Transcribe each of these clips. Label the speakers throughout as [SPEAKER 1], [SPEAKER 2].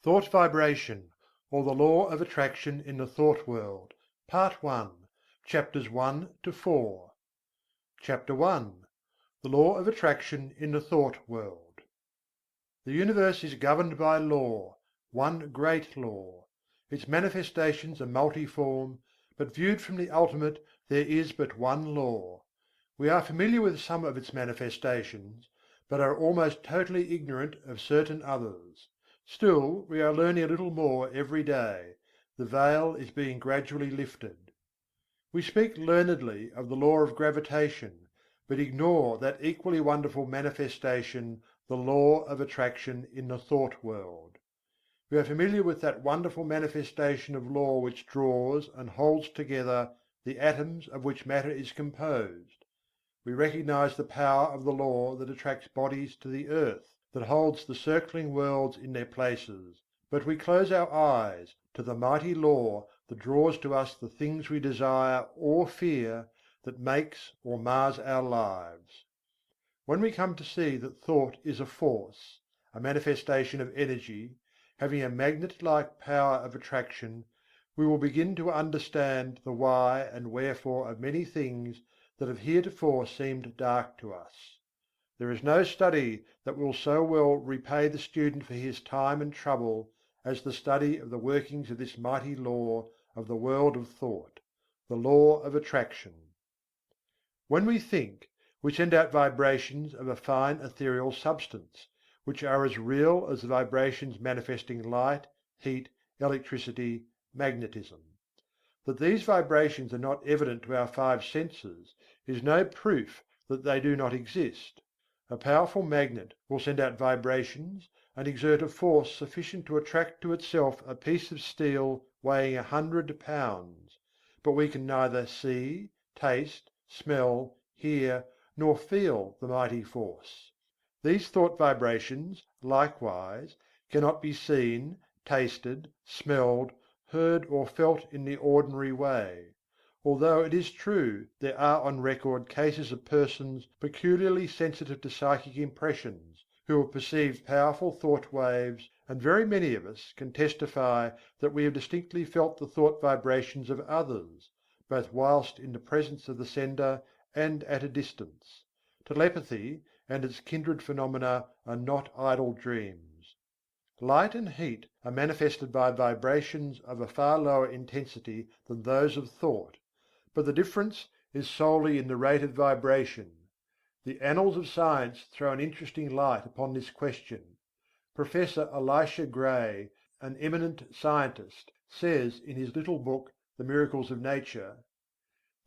[SPEAKER 1] Thought Vibration, or the Law of Attraction in the Thought World. Part I. Chapters 1 to 4. Chapter I. The Law of Attraction in the Thought World. The universe is governed by law, one great law. Its manifestations are multiform, but viewed from the ultimate there is but one law. We are familiar with some of its manifestations, but are almost totally ignorant of certain others. Still, we are learning a little more every day; the veil is being gradually lifted. We speak learnedly of the law of gravitation, but ignore that equally wonderful manifestation, the law of attraction in the thought world. We are familiar with that wonderful manifestation of law which draws and holds together the atoms of which matter is composed. We recognize the power of the law that attracts bodies to the earth, that holds the circling worlds in their places, but we close our eyes to the mighty law that draws to us the things we desire or fear, that makes or mars our lives. When we come to see that thought is a force, a manifestation of energy, having a magnet-like power of attraction, we will begin to understand the why and wherefore of many things that have heretofore seemed dark to us. There is no study that will so well repay the student for his time and trouble as the study of the workings of this mighty law of the world of thought, the law of attraction. When we think, we send out vibrations of a fine ethereal substance, which are as real as the vibrations manifesting light, heat, electricity, magnetism. That these vibrations are not evident to our five senses is no proof that they do not exist. A powerful magnet will send out vibrations and exert a force sufficient to attract to itself a piece of steel weighing 100 pounds, but we can neither see, taste, smell, hear, nor feel the mighty force. These thought vibrations, likewise, cannot be seen, tasted, smelled, heard or felt in the ordinary way, although it is true there are on record cases of persons peculiarly sensitive to psychic impressions, who have perceived powerful thought waves, and very many of us can testify that we have distinctly felt the thought vibrations of others, both whilst in the presence of the sender and at a distance. Telepathy and its kindred phenomena are not idle dreams. Light and heat are manifested by vibrations of a far lower intensity than those of thought, but the difference is solely in the rate of vibration. The annals of science throw an interesting light upon this question. Professor Elisha Gray, an eminent scientist, says in his little book The Miracles of Nature: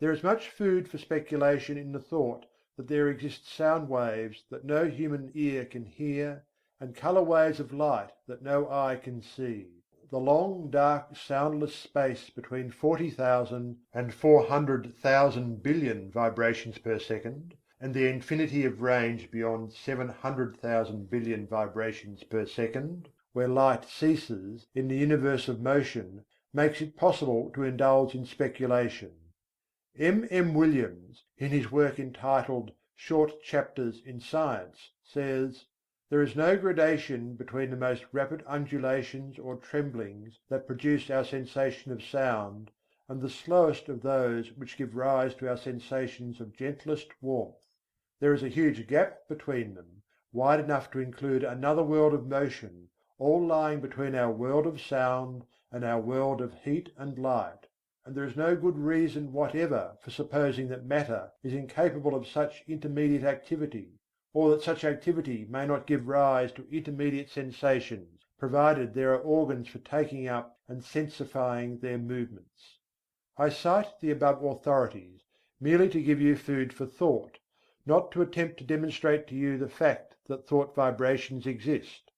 [SPEAKER 1] "There is much food for speculation in the thought that there exist sound waves that no human ear can hear, and colour waves of light that no eye can see. The long, dark, soundless space between 40,000 and 400,000 billion vibrations per second, and the infinity of range beyond 700,000 billion vibrations per second, where light ceases in the universe of motion, makes it possible to indulge in speculation." M. Williams, in his work entitled Short Chapters in Science, says: "There is no gradation between the most rapid undulations or tremblings that produce our sensation of sound, and the slowest of those which give rise to our sensations of gentlest warmth. There is a huge gap between them, wide enough to include another world of motion, all lying between our world of sound and our world of heat and light. And there is no good reason whatever for supposing that matter is incapable of such intermediate activity, or that such activity may not give rise to intermediate sensations, provided there are organs for taking up and sensifying their movements." I cite the above authorities merely to give you food for thought, not to attempt to demonstrate to you the fact that thought vibrations exist.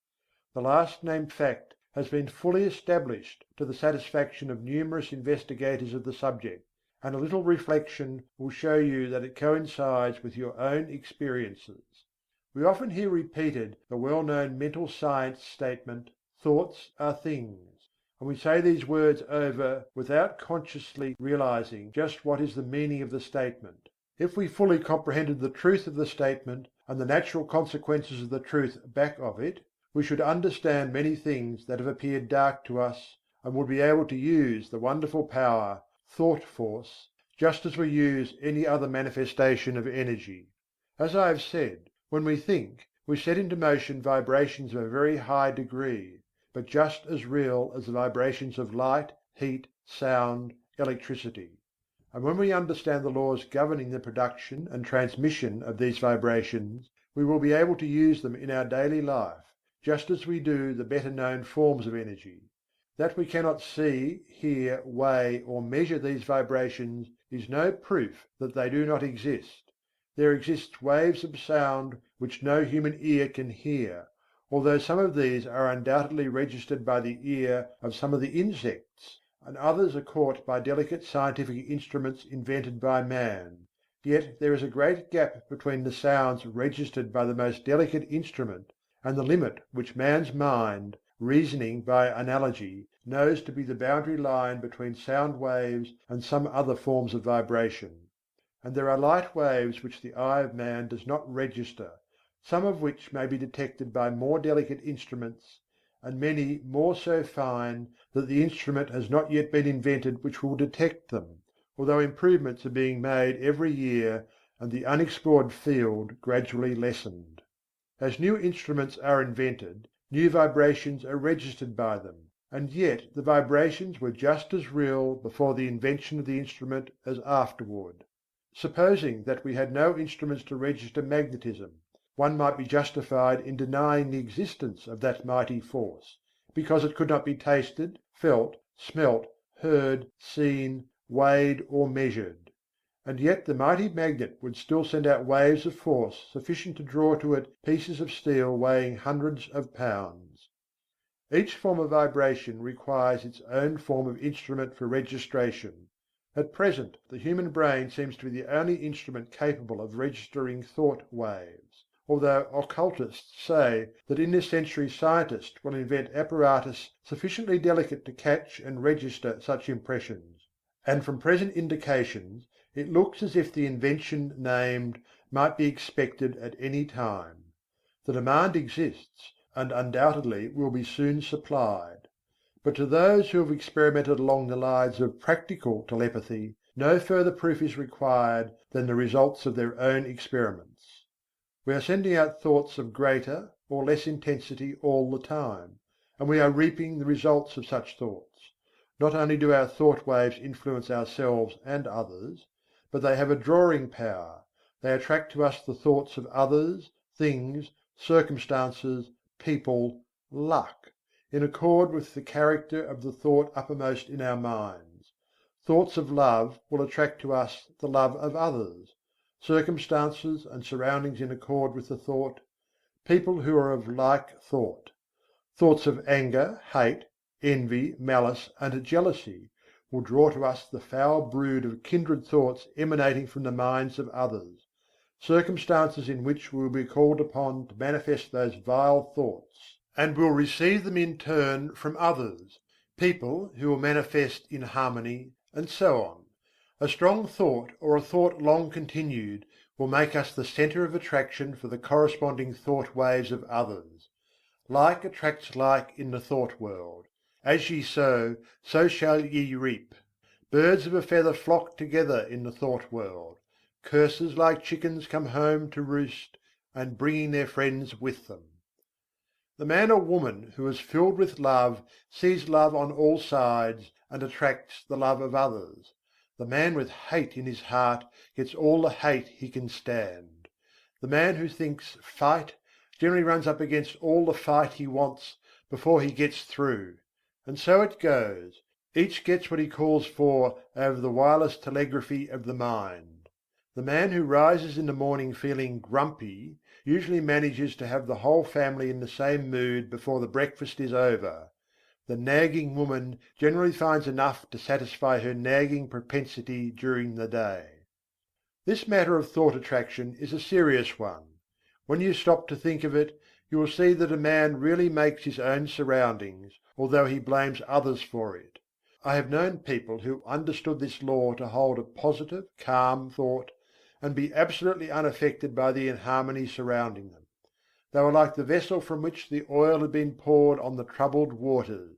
[SPEAKER 1] The last named fact has been fully established to the satisfaction of numerous investigators of the subject, and a little reflection will show you that it coincides with your own experiences. We often hear repeated the well-known mental science statement, "Thoughts are things," and we say these words over without consciously realizing just what is the meaning of the statement. If we fully comprehended the truth of the statement and the natural consequences of the truth back of it, we should understand many things that have appeared dark to us, and would be able to use the wonderful power, thought force, just as we use any other manifestation of energy. As I have said, when we think, we set into motion vibrations of a very high degree, but just as real as the vibrations of light, heat, sound, electricity. And when we understand the laws governing the production and transmission of these vibrations, we will be able to use them in our daily life, just as we do the better known forms of energy. That we cannot see, hear, weigh, or measure these vibrations is no proof that they do not exist. There exist waves of sound which no human ear can hear, although some of these are undoubtedly registered by the ear of some of the insects, and others are caught by delicate scientific instruments invented by man. Yet there is a great gap between the sounds registered by the most delicate instrument and the limit which man's mind, reasoning by analogy, knows to be the boundary line between sound waves and some other forms of vibration. And there are light waves which the eye of man does not register, some of which may be detected by more delicate instruments, and many more so fine that the instrument has not yet been invented which will detect them, although improvements are being made every year and the unexplored field gradually lessened. As new instruments are invented, new vibrations are registered by them, and yet the vibrations were just as real before the invention of the instrument as afterward. Supposing that we had no instruments to register magnetism, one might be justified in denying the existence of that mighty force, because it could not be tasted, felt, smelt, heard, seen, weighed, or measured. And yet the mighty magnet would still send out waves of force sufficient to draw to it pieces of steel weighing hundreds of pounds. Each form of vibration requires its own form of instrument for registration. At present the human brain seems to be the only instrument capable of registering thought waves, although occultists say that in this century scientists will invent apparatus sufficiently delicate to catch and register such impressions. And from present indications it looks as if the invention named might be expected at any time. The demand exists, and undoubtedly will be soon supplied. But to those who have experimented along the lines of practical telepathy, no further proof is required than the results of their own experiments. We are sending out thoughts of greater or less intensity all the time, and we are reaping the results of such thoughts. Not only do our thought waves influence ourselves and others, but they have a drawing power, they attract to us the thoughts of others, things, circumstances, people, luck, in accord with the character of the thought uppermost in our minds. Thoughts of love will attract to us the love of others, circumstances and surroundings in accord with the thought, people who are of like thought. Thoughts of anger, hate, envy, malice, and jealousy will draw to us the foul brood of kindred thoughts emanating from the minds of others, circumstances in which we will be called upon to manifest those vile thoughts, and will receive them in turn from others, people who will manifest in harmony, and so on. A strong thought or a thought long continued will make us the centre of attraction for the corresponding thought waves of others. Like attracts like in the thought world. As ye sow, so shall ye reap. Birds of a feather flock together in the thought world. Curses like chickens come home to roost, and bringing their friends with them. The man or woman who is filled with love sees love on all sides and attracts the love of others. The man with hate in his heart gets all the hate he can stand. The man who thinks fight generally runs up against all the fight he wants before he gets through. And so it goes: each gets what he calls for over the wireless telegraphy of the mind. The man who rises in the morning feeling grumpy usually manages to have the whole family in the same mood before the breakfast is over. The nagging woman generally finds enough to satisfy her nagging propensity during the day. This matter of thought attraction is a serious one. When you stop to think of it, you will see that a man really makes his own surroundings, although he blames others for it. I have known people who understood this law to hold a positive, calm thought, and be absolutely unaffected by the inharmony surrounding them. They were like the vessel from which the oil had been poured on the troubled waters.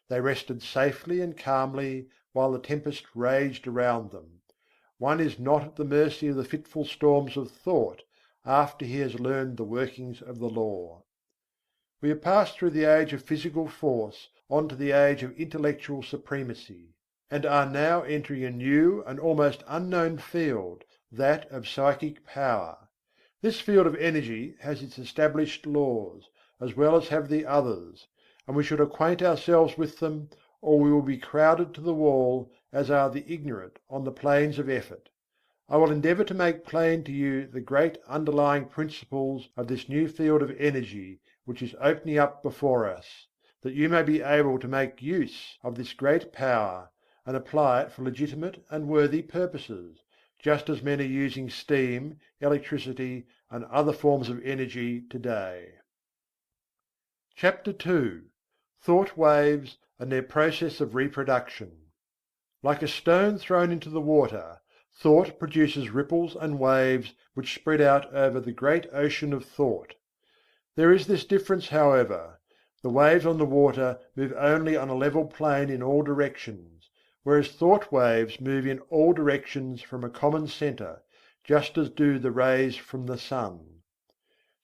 [SPEAKER 1] They rested safely and calmly while the tempest raged around them. One is not at the mercy of the fitful storms of thought after he has learned the workings of the law. We have passed through the age of physical force on to the age of intellectual supremacy, and are now entering a new and almost unknown field, that of psychic power. This field of energy has its established laws, as well as have the others, and we should acquaint ourselves with them, or we will be crowded to the wall, as are the ignorant on the plains of effort. I will endeavour to make plain to you the great underlying principles of this new field of energy which is opening up before us, that you may be able to make use of this great power, and apply it for legitimate and worthy purposes, just as men are using steam, electricity, and other forms of energy today. CHAPTER II. Thought waves and their process of reproduction. Like a stone thrown into the water, thought produces ripples and waves which spread out over the great ocean of thought. There is this difference, however: the waves on the water move only on a level plane in all directions, whereas thought waves move in all directions from a common centre, just as do the rays from the sun.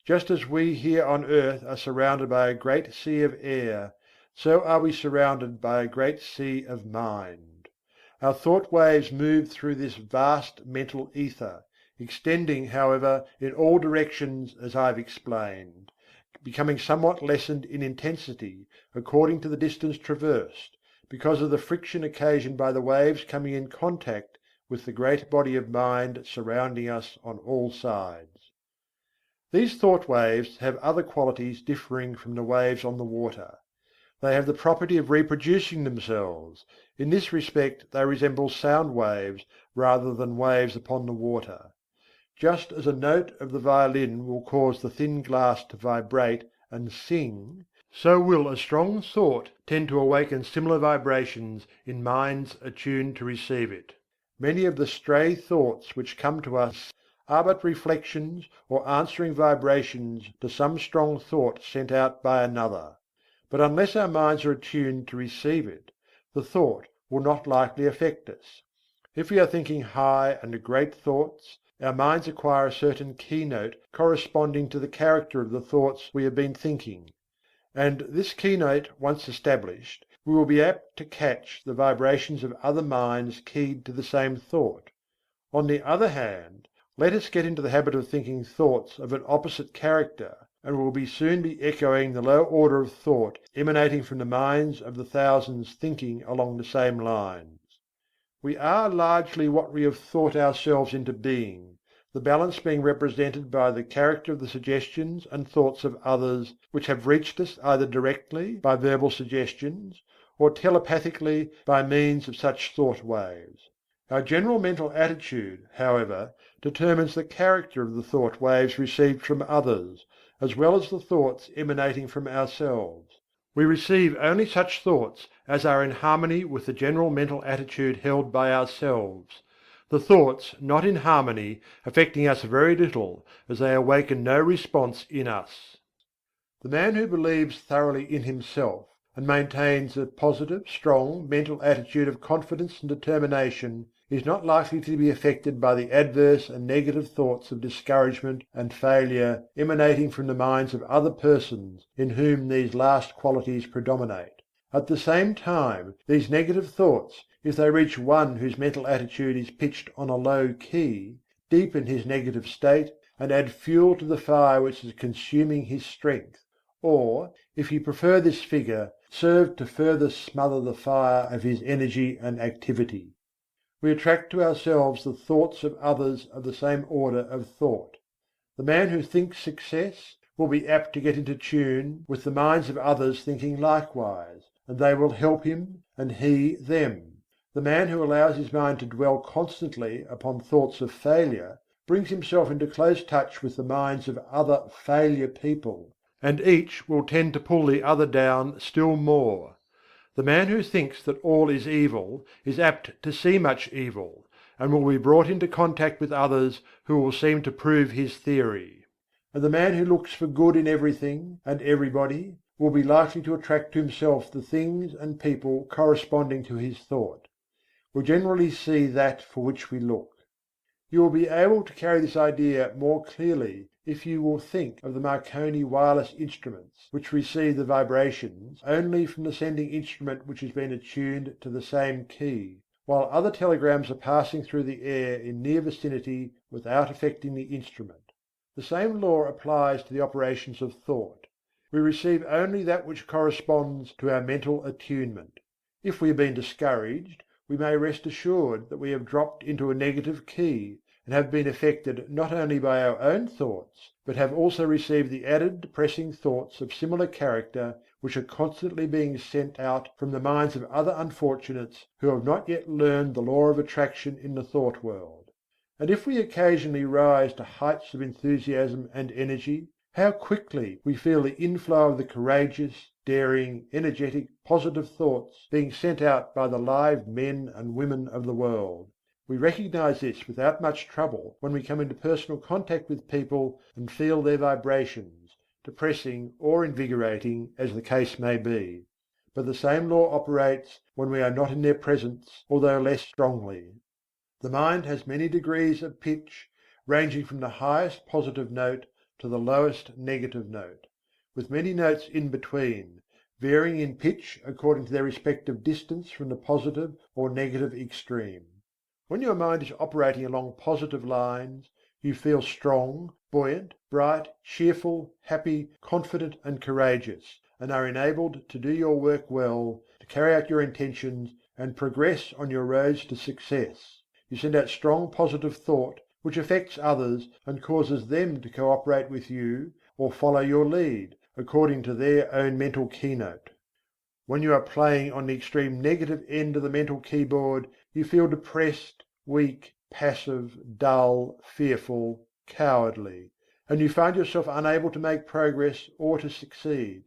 [SPEAKER 1] Just as we here on earth are surrounded by a great sea of air, so are we surrounded by a great sea of mind. Our thought waves move through this vast mental ether, extending, however, in all directions as I have explained, becoming somewhat lessened in intensity according to the distance traversed, because of the friction occasioned by the waves coming in contact with the great body of mind surrounding us on all sides. These thought waves have other qualities differing from the waves on the water. They have the property of reproducing themselves. In this respect they resemble sound waves rather than waves upon the water. Just as a note of the violin will cause the thin glass to vibrate and sing, so will a strong thought tend to awaken similar vibrations in minds attuned to receive it. Many of the stray thoughts which come to us are but reflections or answering vibrations to some strong thought sent out by another. But unless our minds are attuned to receive it, the thought will not likely affect us. If we are thinking high and great thoughts, our minds acquire a certain keynote corresponding to the character of the thoughts we have been thinking; and this keynote once established, we will be apt to catch the vibrations of other minds keyed to the same thought. On the other hand, let us get into the habit of thinking thoughts of an opposite character, and we will soon be echoing the low order of thought emanating from the minds of the thousands thinking along the same lines. We are largely what we have thought ourselves into being, the balance being represented by the character of the suggestions and thoughts of others which have reached us either directly by verbal suggestions, or telepathically by means of such thought waves. Our general mental attitude, however, determines the character of the thought waves received from others, as well as the thoughts emanating from ourselves. We receive only such thoughts as are in harmony with the general mental attitude held by ourselves; the thoughts not in harmony affecting us very little, as they awaken no response in us. The man who believes thoroughly in himself, and maintains a positive, strong mental attitude of confidence and determination, is not likely to be affected by the adverse and negative thoughts of discouragement and failure emanating from the minds of other persons in whom these last qualities predominate. At the same time, these negative thoughts, if they reach one whose mental attitude is pitched on a low key, deepen his negative state and add fuel to the fire which is consuming his strength, or, if you prefer this figure, serve to further smother the fire of his energy and activity. We attract to ourselves the thoughts of others of the same order of thought. The man who thinks success will be apt to get into tune with the minds of others thinking likewise, and they will help him, and he them. The man who allows his mind to dwell constantly upon thoughts of failure brings himself into close touch with the minds of other failure people, and each will tend to pull the other down still more. The man who thinks that all is evil is apt to see much evil, and will be brought into contact with others who will seem to prove his theory. and the man who looks for good in everything and everybody will be likely to attract to himself the things and people corresponding to his thought. We generally see that for which we look. You will be able to carry this idea more clearly if you will think of the Marconi wireless instruments, which receive the vibrations only from the sending instrument which has been attuned to the same key, while other telegrams are passing through the air in near vicinity without affecting the instrument. The same law applies to the operations of thought. We receive only that which corresponds to our mental attunement. If we have been discouraged, we may rest assured that we have dropped into a negative key, and have been affected not only by our own thoughts, but have also received the added depressing thoughts of similar character which are constantly being sent out from the minds of other unfortunates who have not yet learned the law of attraction in the thought world. And if we occasionally rise to heights of enthusiasm and energy, how quickly we feel the inflow of the courageous, daring, energetic, positive thoughts being sent out by the live men and women of the world. We recognize this without much trouble when we come into personal contact with people and feel their vibrations, depressing or invigorating as the case may be. But the same law operates when we are not in their presence, although less strongly. The mind has many degrees of pitch, ranging from the highest positive note to the lowest negative note, with many notes in between, varying in pitch according to their respective distance from the positive or negative extreme. When your mind is operating along positive lines, you feel strong, buoyant, bright, cheerful, happy, confident and courageous, and are enabled to do your work well, to carry out your intentions, and progress on your roads to success. You send out strong positive thought, which affects others and causes them to cooperate with you or follow your lead, according to their own mental keynote. When you are playing on the extreme negative end of the mental keyboard, you feel depressed, weak, passive, dull, fearful, cowardly, and you find yourself unable to make progress or to succeed,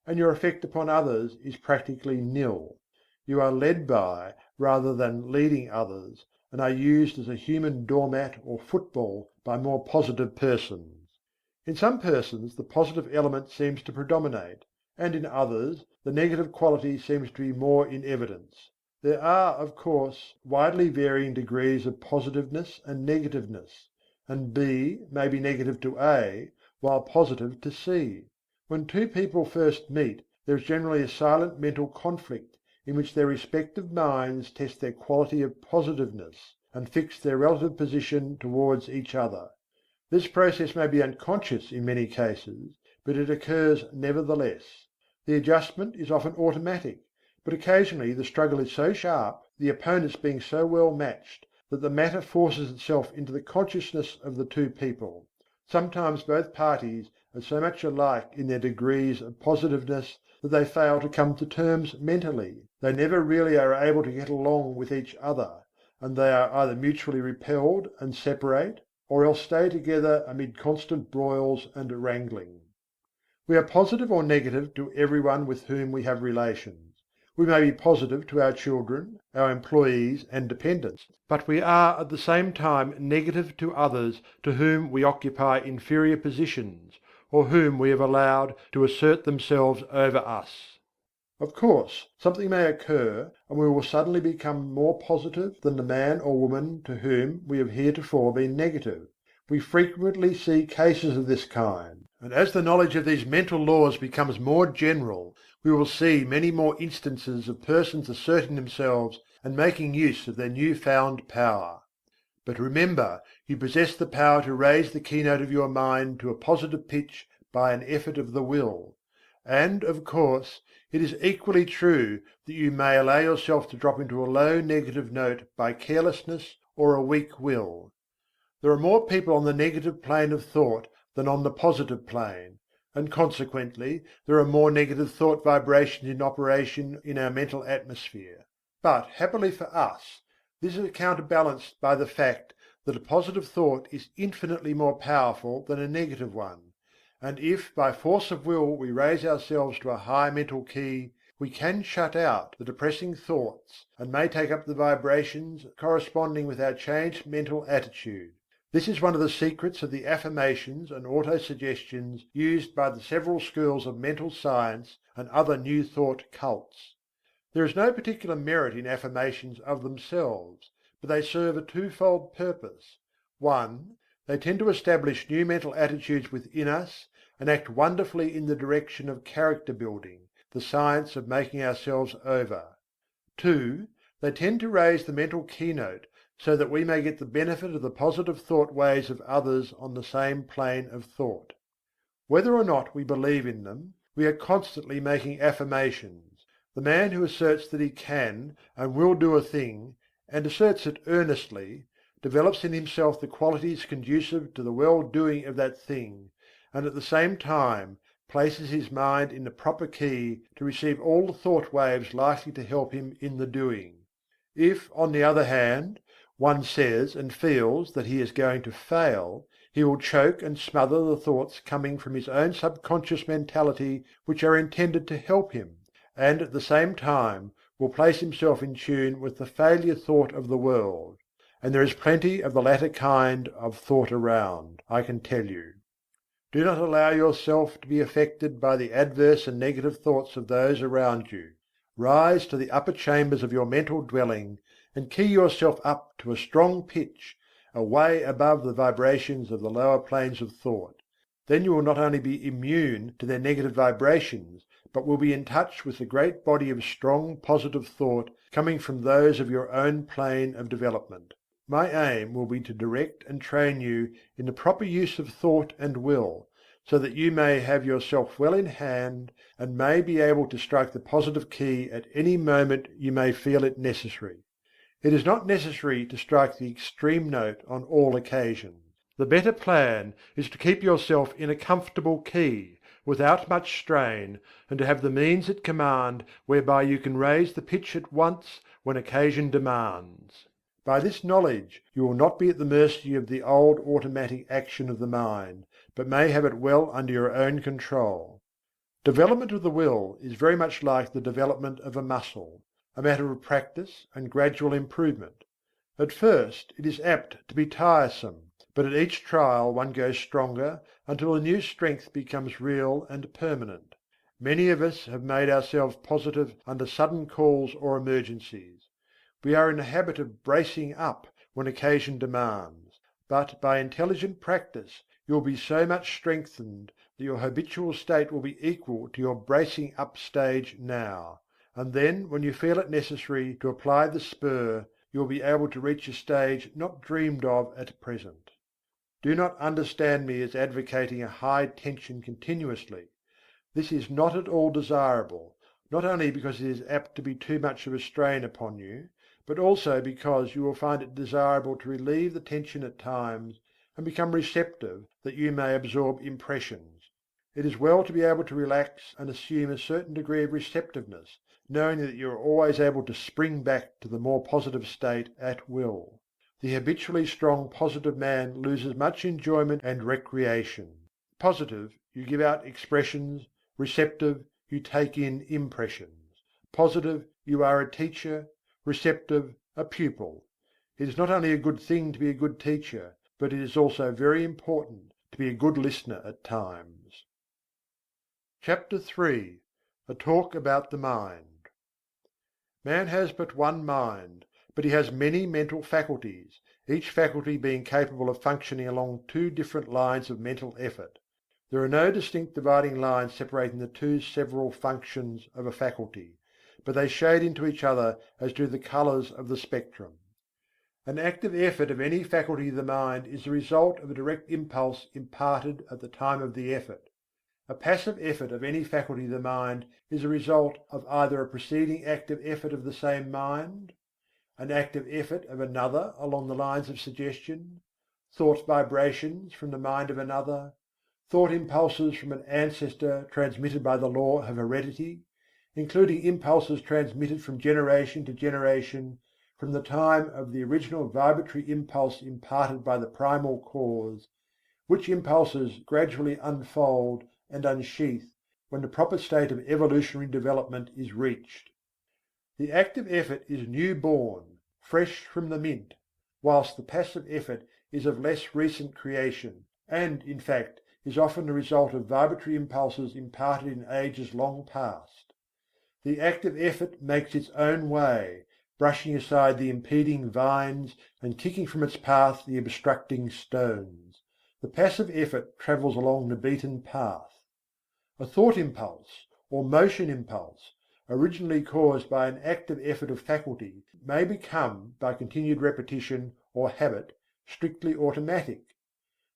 [SPEAKER 1] and your effect upon others is practically nil. You are led by, rather than leading others, and are used as a human doormat or football by more positive persons. In some persons the positive element seems to predominate, and in others the negative quality seems to be more in evidence. There are, of course, widely varying degrees of positiveness and negativeness, and B may be negative to A, while positive to C. When two people first meet, there is generally a silent mental conflict, in which their respective minds test their quality of positiveness, and fix their relative position towards each other. This process may be unconscious in many cases, but it occurs nevertheless. The adjustment is often automatic, but occasionally the struggle is so sharp, the opponents being so well matched, that the matter forces itself into the consciousness of the two people. Sometimes both parties are so much alike in their degrees of positiveness that they fail to come to terms mentally. They never really are able to get along with each other, and they are either mutually repelled and separate, or else stay together amid constant broils and wrangling. We are positive or negative to everyone with whom we have relations. We may be positive to our children, our employees and dependents, but we are at the same time negative to others to whom we occupy inferior positions, or whom we have allowed to assert themselves over us. Of course, something may occur and we will suddenly become more positive than the man or woman to whom we have heretofore been negative. We frequently see cases of this kind, and as the knowledge of these mental laws becomes more general, we will see many more instances of persons asserting themselves and making use of their new-found power. But remember, you possess the power to raise the keynote of your mind to a positive pitch by an effort of the will. And, of course, it is equally true that you may allow yourself to drop into a low negative note by carelessness or a weak will. There are more people on the negative plane of thought than on the positive plane, and consequently there are more negative thought vibrations in operation in our mental atmosphere. But, happily for us, this is counterbalanced by the fact that a positive thought is infinitely more powerful than a negative one, and if by force of will we raise ourselves to a high mental key, we can shut out the depressing thoughts and may take up the vibrations corresponding with our changed mental attitude. This is one of the secrets of the affirmations and autosuggestions used by the several schools of mental science and other New Thought cults. There is no particular merit in affirmations of themselves, but they serve a twofold purpose. One, they tend to establish new mental attitudes within us and act wonderfully in the direction of character building, the science of making ourselves over. Two, they tend to raise the mental keynote so that we may get the benefit of the positive thought waves of others on the same plane of thought. Whether or not we believe in them, we are constantly making affirmations. The man who asserts that he can and will do a thing, and asserts it earnestly, develops in himself the qualities conducive to the well-doing of that thing, and at the same time places his mind in the proper key to receive all the thought waves likely to help him in the doing. If, on the other hand, one says and feels that he is going to fail, he will choke and smother the thoughts coming from his own subconscious mentality which are intended to help him, and at the same time will place himself in tune with the failure thought of the world. And there is plenty of the latter kind of thought around, I can tell you. Do not allow yourself to be affected by the adverse and negative thoughts of those around you. Rise to the upper chambers of your mental dwelling, and key yourself up to a strong pitch, away above the vibrations of the lower planes of thought. Then you will not only be immune to their negative vibrations, but will be in touch with the great body of strong positive thought coming from those of your own plane of development. My aim will be to direct and train you in the proper use of thought and will, so that you may have yourself well in hand, and may be able to strike the positive key at any moment you may feel it necessary. It is not necessary to strike the extreme note on all occasions. The better plan is to keep yourself in a comfortable key, without much strain, and to have the means at command whereby you can raise the pitch at once when occasion demands. By this knowledge you will not be at the mercy of the old automatic action of the mind, but may have it well under your own control. Development of the will is very much like the development of a muscle, a matter of practice and gradual improvement. At first it is apt to be tiresome, but at each trial one goes stronger until the new strength becomes real and permanent. Many of us have made ourselves positive under sudden calls or emergencies. We are in the habit of bracing up when occasion demands, but by intelligent practice you will be so much strengthened that your habitual state will be equal to your bracing up stage now. And then, when you feel it necessary to apply the spur, you will be able to reach a stage not dreamed of at present. Do not understand me as advocating a high tension continuously. This is not at all desirable, not only because it is apt to be too much of a strain upon you, but also because you will find it desirable to relieve the tension at times and become receptive that you may absorb impressions. It is well to be able to relax and assume a certain degree of receptiveness, knowing that you are always able to spring back to the more positive state at will. The habitually strong positive man loses much enjoyment and recreation. Positive, you give out expressions; receptive, you take in impressions. Positive, you are a teacher; receptive, a pupil. It is not only a good thing to be a good teacher, but it is also very important to be a good listener at times. CHAPTER III. A talk about the mind. Man has but one mind, but he has many mental faculties, each faculty being capable of functioning along two different lines of mental effort. There are no distinct dividing lines separating the two several functions of a faculty, but they shade into each other as do the colours of the spectrum. An active effort of any faculty of the mind is the result of a direct impulse imparted at the time of the effort. A passive effort of any faculty of the mind is the result of either a preceding active effort of the same mind, an active effort of another along the lines of suggestion, thought vibrations from the mind of another, thought impulses from an ancestor transmitted by the law of heredity, including impulses transmitted from generation to generation from the time of the original vibratory impulse imparted by the primal cause, which impulses gradually unfold and unsheath when the proper state of evolutionary development is reached. The active effort is new born, fresh from the mint, whilst the passive effort is of less recent creation, and, in fact, is often the result of vibratory impulses imparted in ages long past. The active effort makes its own way, brushing aside the impeding vines and kicking from its path the obstructing stones. The passive effort travels along the beaten path. A thought impulse, or motion impulse, originally caused by an active effort of faculty, may become, by continued repetition or habit, strictly automatic,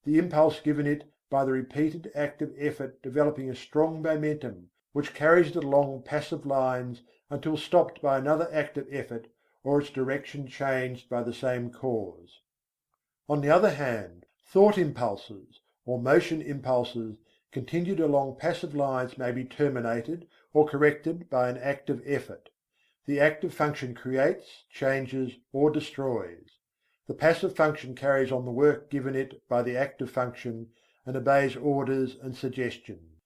[SPEAKER 1] the impulse given it by the repeated active effort developing a strong momentum which carries it along passive lines until stopped by another active effort or its direction changed by the same cause. On the other hand, thought impulses or motion impulses continued along passive lines may be terminated or corrected by an active effort. The active function creates, changes, or destroys. The passive function carries on the work given it by the active function and obeys orders and suggestions.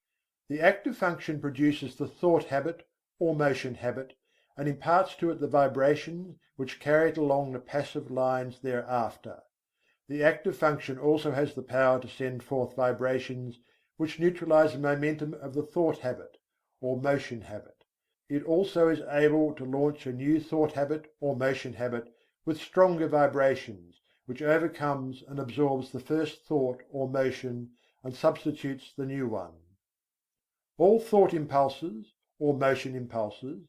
[SPEAKER 1] The active function produces the thought habit or motion habit and imparts to it the vibrations which carry it along the passive lines thereafter. The active function also has the power to send forth vibrations which neutralize the momentum of the thought habit or motion habit. It also is able to launch a new thought habit or motion habit with stronger vibrations, which overcomes and absorbs the first thought or motion and substitutes the new one. All thought impulses or motion impulses,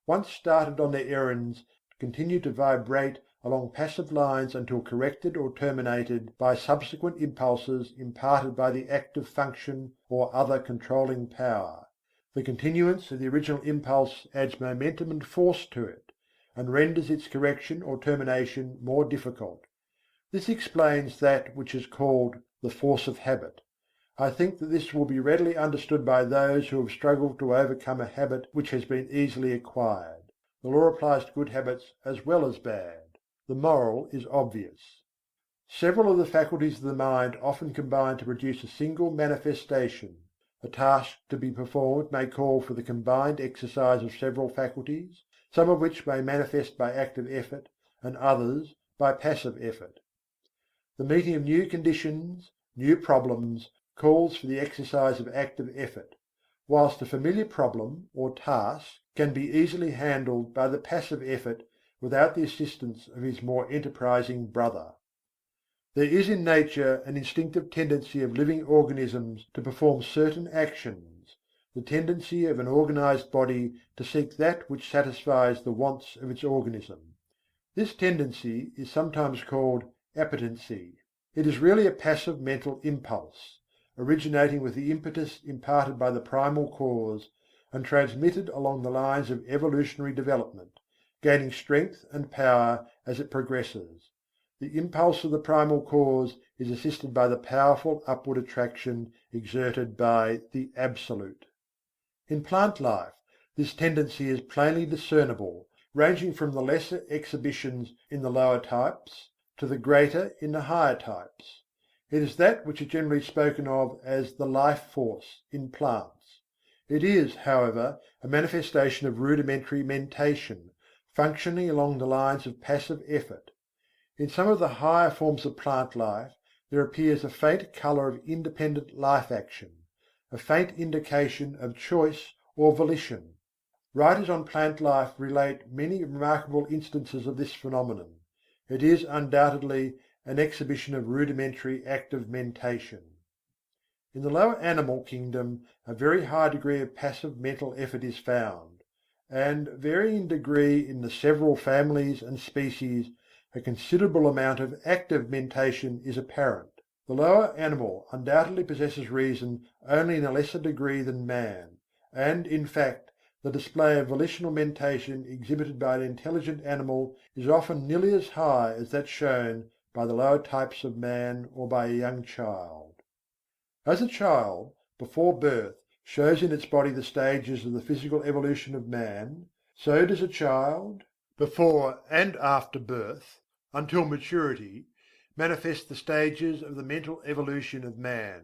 [SPEAKER 1] once started on their errands, continue to vibrate along passive lines until corrected or terminated by subsequent impulses imparted by the active function or other controlling power. The continuance of the original impulse adds momentum and force to it, and renders its correction or termination more difficult. This explains that which is called the force of habit. I think that this will be readily understood by those who have struggled to overcome a habit which has been easily acquired. The law applies to good habits as well as bad. The moral is obvious. Several of the faculties of the mind often combine to produce a single manifestation. A task to be performed may call for the combined exercise of several faculties, some of which may manifest by active effort, and others by passive effort. The meeting of new conditions, new problems, calls for the exercise of active effort, whilst a familiar problem or task can be easily handled by the passive effort without the assistance of his more enterprising brother. There is in nature an instinctive tendency of living organisms to perform certain actions, the tendency of an organized body to seek that which satisfies the wants of its organism. This tendency is sometimes called appetency. It is really a passive mental impulse, originating with the impetus imparted by the primal cause and transmitted along the lines of evolutionary development, gaining strength and power as it progresses. The impulse of the primal cause is assisted by the powerful upward attraction exerted by the Absolute. In plant life, this tendency is plainly discernible, ranging from the lesser exhibitions in the lower types to the greater in the higher types. It is that which is generally spoken of as the life force in plants. It is, however, a manifestation of rudimentary mentation, functioning along the lines of passive effort. In some of the higher forms of plant life there appears a faint colour of independent life action, a faint indication of choice or volition. Writers on plant life relate many remarkable instances of this phenomenon. It is undoubtedly an exhibition of rudimentary active mentation. In the lower animal kingdom a very high degree of passive mental effort is found, and varying in degree in the several families and species, a considerable amount of active mentation is apparent. The lower animal undoubtedly possesses reason only in a lesser degree than man, and, in fact, the display of volitional mentation exhibited by an intelligent animal is often nearly as high as that shown by the lower types of man or by a young child. As a child, before birth, shows in its body the stages of the physical evolution of man, so does a child, before and after birth, until maturity, manifest the stages of the mental evolution of man.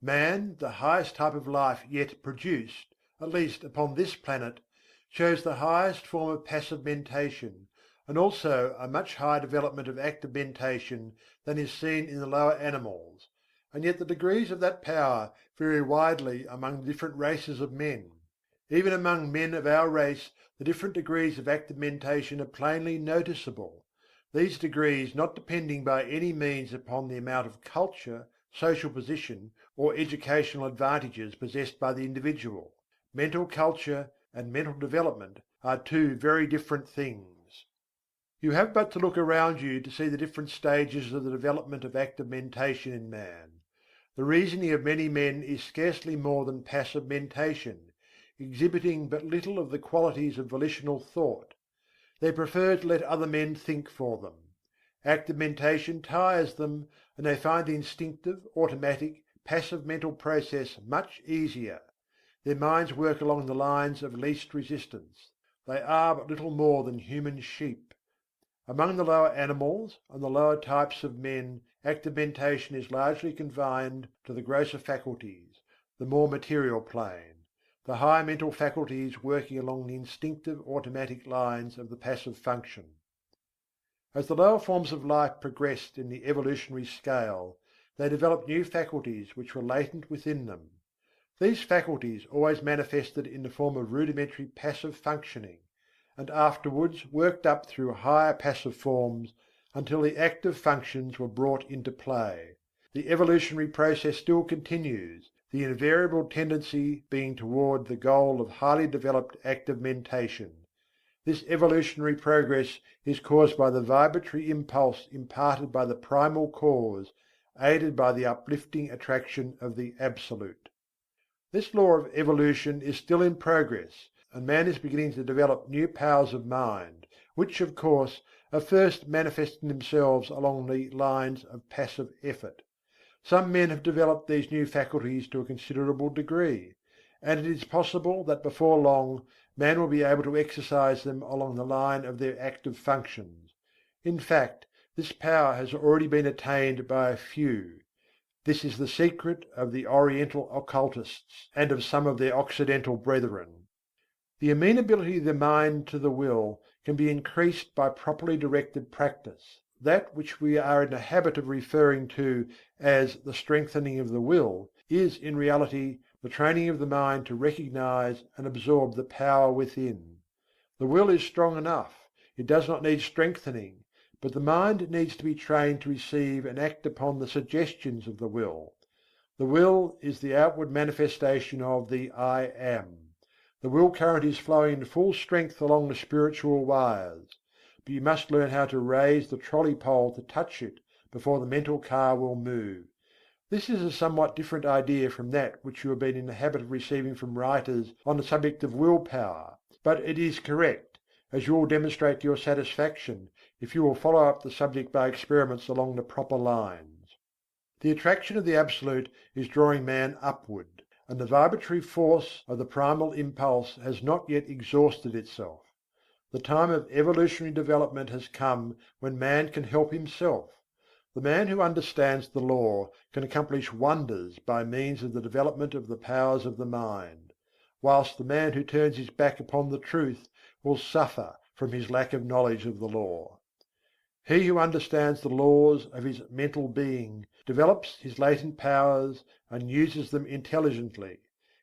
[SPEAKER 1] Man, the highest type of life yet produced, at least upon this planet, shows the highest form of passive mentation, and also a much higher development of active mentation than is seen in the lower animals, and yet the degrees of that power vary widely among the different races of men. Even among men of our race the different degrees of active mentation are plainly noticeable, these degrees not depending by any means upon the amount of culture, social position, or educational advantages possessed by the individual. Mental culture and mental development are two very different things. You have but to look around you to see the different stages of the development of active mentation in man. The reasoning of many men is scarcely more than passive mentation, exhibiting but little of the qualities of volitional thought. They prefer to let other men think for them. Active mentation tires them, and they find the instinctive, automatic, passive mental process much easier. Their minds work along the lines of least resistance. They are but little more than human sheep. Among the lower animals and the lower types of men, active mentation is largely confined to the grosser faculties, the more material plane; the higher mental faculties working along the instinctive automatic lines of the passive function. As the lower forms of life progressed in the evolutionary scale, they developed new faculties which were latent within them. These faculties always manifested in the form of rudimentary passive functioning, and afterwards worked up through higher passive forms until the active functions were brought into play. The evolutionary process still continues, the invariable tendency being toward the goal of highly developed active mentation. This evolutionary progress is caused by the vibratory impulse imparted by the primal cause, aided by the uplifting attraction of the Absolute. This law of evolution is still in progress, and man is beginning to develop new powers of mind, which, of course, are first manifesting themselves along the lines of passive effort. Some men have developed these new faculties to a considerable degree, and it is possible that before long man will be able to exercise them along the line of their active functions. In fact, this power has already been attained by a few. This is the secret of the Oriental occultists and of some of their Occidental brethren. The amenability of the mind to the will can be increased by properly directed practice. That which we are in the habit of referring to as the strengthening of the will is in reality the training of the mind to recognize and absorb the power within. The will is strong enough, it does not need strengthening, but the mind needs to be trained to receive and act upon the suggestions of the will. The will is the outward manifestation of the I Am. The will current is flowing in full strength along the spiritual wires, but you must learn how to raise the trolley pole to touch it before the mental car will move. This is a somewhat different idea from that which you have been in the habit of receiving from writers on the subject of will power, but it is correct, as you will demonstrate to your satisfaction if you will follow up the subject by experiments along the proper lines. The attraction of the Absolute is drawing man upward, and the vibratory force of the primal impulse has not yet exhausted itself. The time of evolutionary development has come when man can help himself. The man who understands the law can accomplish wonders by means of the development of the powers of the mind, whilst the man who turns his back upon the truth will suffer from his lack of knowledge of the law. He who understands the laws of his mental being develops his latent powers and uses them intelligently.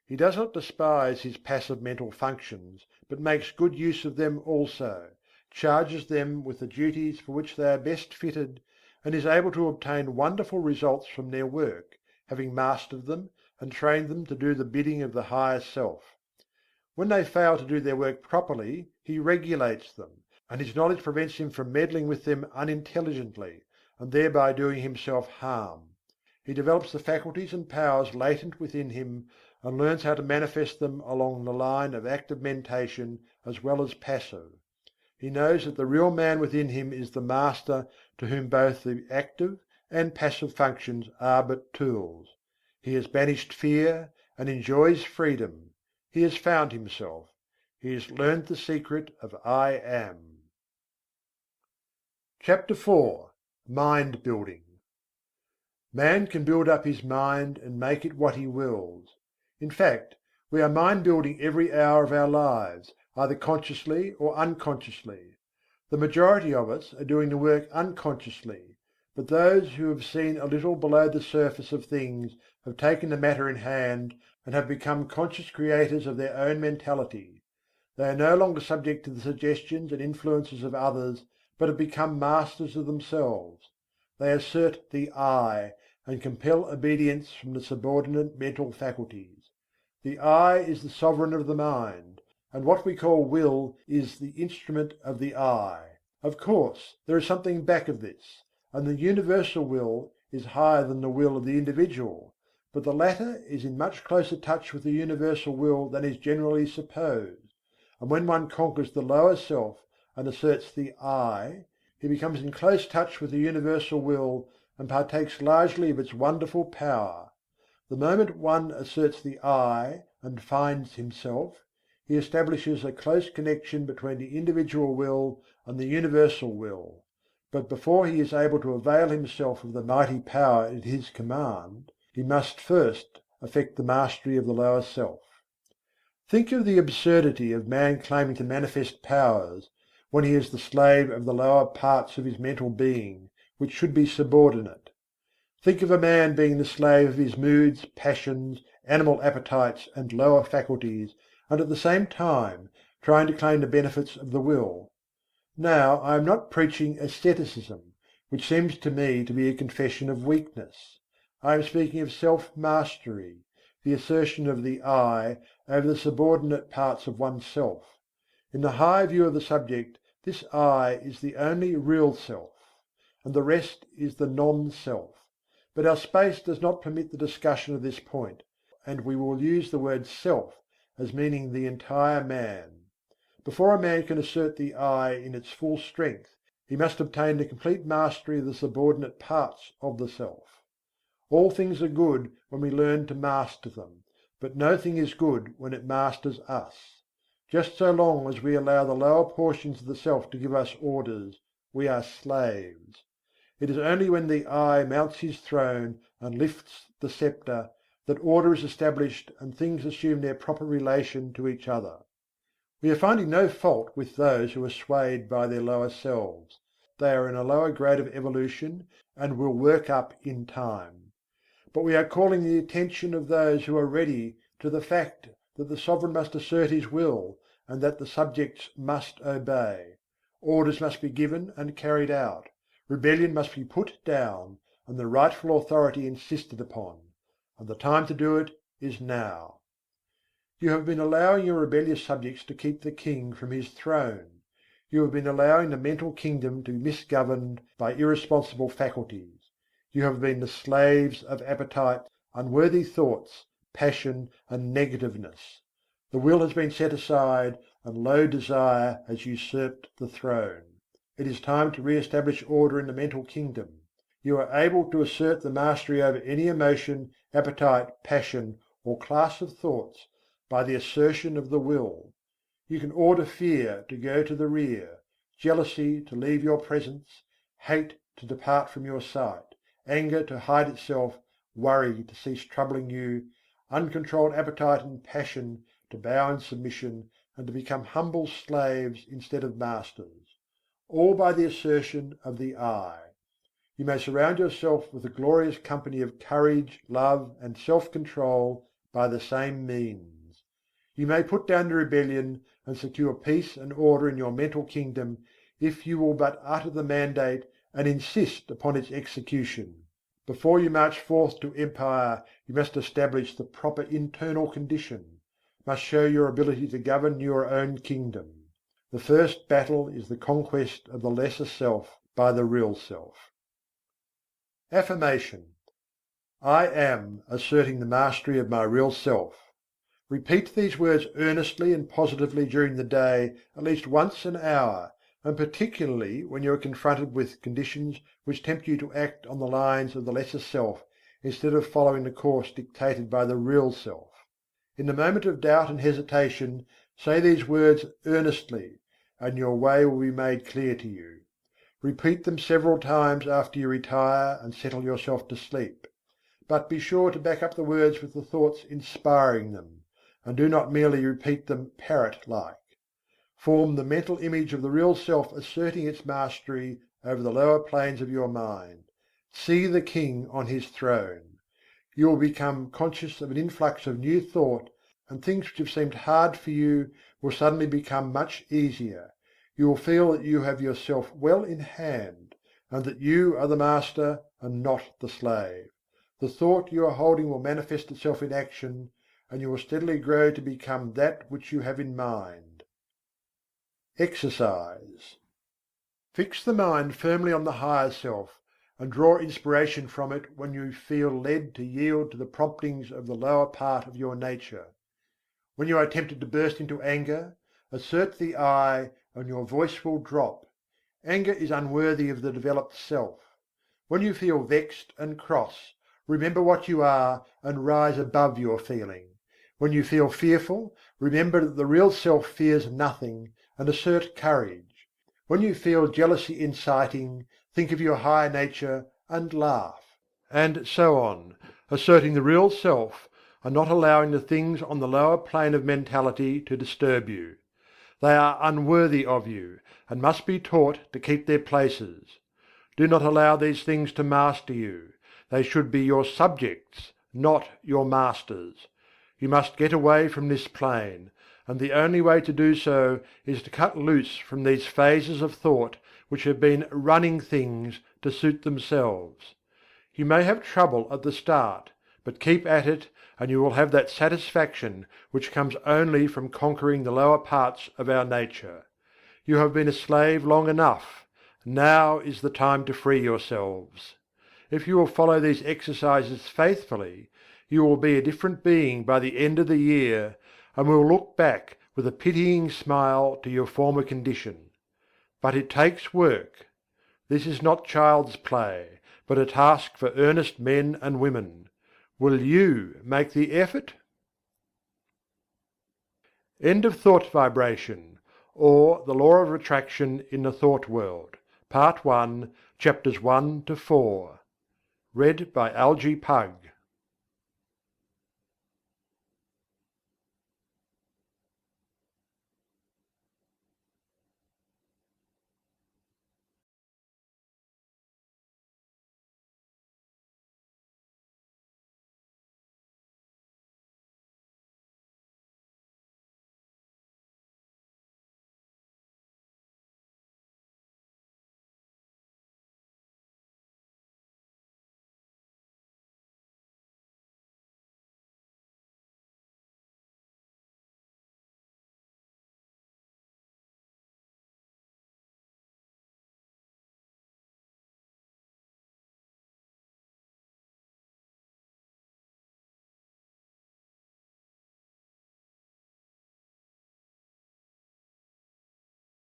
[SPEAKER 1] He does not despise his passive mental functions, but makes good use of them also, charges them with the duties for which they are best fitted, and is able to obtain wonderful results from their work, having mastered them and trained them to do the bidding of the higher self. When they fail to do their work properly, he regulates them, and his knowledge prevents him from meddling with them unintelligently, and thereby doing himself harm. He develops the faculties and powers latent within him, and learns how to manifest them along the line of active mentation as well as passive. He knows that the real man within him is the master to whom both the active and passive functions are but tools. He has banished fear and enjoys freedom. He has found himself. He has learned the secret of I Am. Chapter IV. Mind Building. Man can build up his mind and make it what he wills. In fact, we are mind building every hour of our lives, either consciously or unconsciously. The majority of us are doing the work unconsciously, but those who have seen a little below the surface of things have taken the matter in hand and have become conscious creators of their own mentality. They are no longer subject to the suggestions and influences of others, but have become masters of themselves. They assert the "I" and compel obedience from the subordinate mental faculties. The "I" is the sovereign of the mind, and what we call will is the instrument of the "I." Of course, there is something back of this, and the universal will is higher than the will of the individual, but the latter is in much closer touch with the universal will than is generally supposed, and when one conquers the lower self and asserts the "I," he becomes in close touch with the universal will and partakes largely of its wonderful power. The moment one asserts the "I" and finds himself, he establishes a close connection between the individual will and the universal will. But before he is able to avail himself of the mighty power at his command, he must first effect the mastery of the lower self. Think of the absurdity of man claiming to manifest powers, when he is the slave of the lower parts of his mental being, which should be subordinate. Think of a man being the slave of his moods, passions, animal appetites and lower faculties, and at the same time trying to claim the benefits of the will. Now I am not preaching asceticism, which seems to me to be a confession of weakness. I am speaking of self-mastery, the assertion of the "I" over the subordinate parts of oneself. In the high view of the subject, this "I" is the only real self, and the rest is the non-self. But our space does not permit the discussion of this point, and we will use the word "self" as meaning the entire man. Before a man can assert the "I" in its full strength, he must obtain the complete mastery of the subordinate parts of the self. All things are good when we learn to master them, but no thing is good when it masters us. Just so long as we allow the lower portions of the self to give us orders, we are slaves. It is only when the "I" mounts his throne and lifts the scepter that order is established and things assume their proper relation to each other. We are finding no fault with those who are swayed by their lower selves. They are in a lower grade of evolution and will work up in time. But we are calling the attention of those who are ready to the fact that the sovereign must assert his will and that the subjects must obey. Orders must be given and carried out. Rebellion must be put down, and the rightful authority insisted upon. And the time to do it is now. You have been allowing your rebellious subjects to keep the king from his throne. You have been allowing the mental kingdom to be misgoverned by irresponsible faculties. You have been the slaves of appetite, unworthy thoughts, passion and negativeness. The will has been set aside, and low desire has usurped the throne. It is time to re-establish order in the mental kingdom. You are able to assert the mastery over any emotion, appetite, passion, or class of thoughts by the assertion of the will. You can order fear to go to the rear, jealousy to leave your presence, hate to depart from your sight, anger to hide itself, worry to cease troubling you, uncontrolled appetite and passion to bow in submission and to become humble slaves instead of masters. All by the assertion of the "I." You may surround yourself with a glorious company of courage, love and self-control by the same means. You may put down the rebellion and secure peace and order in your mental kingdom if you will but utter the mandate and insist upon its execution. Before you march forth to empire, you must establish the proper internal condition, must show your ability to govern your own kingdom. The first battle is the conquest of the lesser self by the real self. Affirmation: I am asserting the mastery of my real self. Repeat these words earnestly and positively during the day at least once an hour, and particularly when you are confronted with conditions which tempt you to act on the lines of the lesser self instead of following the course dictated by the real self. In the moment of doubt and hesitation, say these words earnestly, and your way will be made clear to you. Repeat them several times after you retire and settle yourself to sleep. But be sure to back up the words with the thoughts inspiring them, and do not merely repeat them parrot-like. form the mental image of the real self asserting its mastery over the lower planes of your mind. See the king on his throne. You will become conscious of an influx of new thought, and things which have seemed hard for you will suddenly become much easier. You will feel that you have yourself well in hand, and that you are the master and not the slave. The thought you are holding will manifest itself in action, and you will steadily grow to become that which you have in mind. Exercise. Fix the mind firmly on the higher self, and draw inspiration from it when you feel led to yield to the promptings of the lower part of your nature. When you are tempted to burst into anger, assert the "I" and your voice will drop. Anger is unworthy of the developed self. When you feel vexed and cross, remember what you are and rise above your feeling. When you feel fearful, remember that the real self fears nothing, and assert courage. When you feel jealousy inciting, think of your higher nature and laugh. And so on, asserting the real self, and not allowing the things on the lower plane of mentality to disturb you. They are unworthy of you, and must be taught to keep their places. Do not allow these things to master you. They should be your subjects, not your masters. You must get away from this plane, and the only way to do so is to cut loose from these phases of thought which have been running things to suit themselves. You may have trouble at the start, but keep at it, and you will have that satisfaction which comes only from conquering the lower parts of our nature. You have been a slave long enough. Now is the time to free yourselves. If you will follow these exercises faithfully, you will be a different being by the end of the year, and will look back with a pitying smile to your former condition. But it takes work. This is not child's play, but a task for earnest men and women. Will you make the effort? End of Thought Vibration, or The Law of Attraction in the Thought World, Part 1, Chapters 1 to 4. Read by Algie Pug.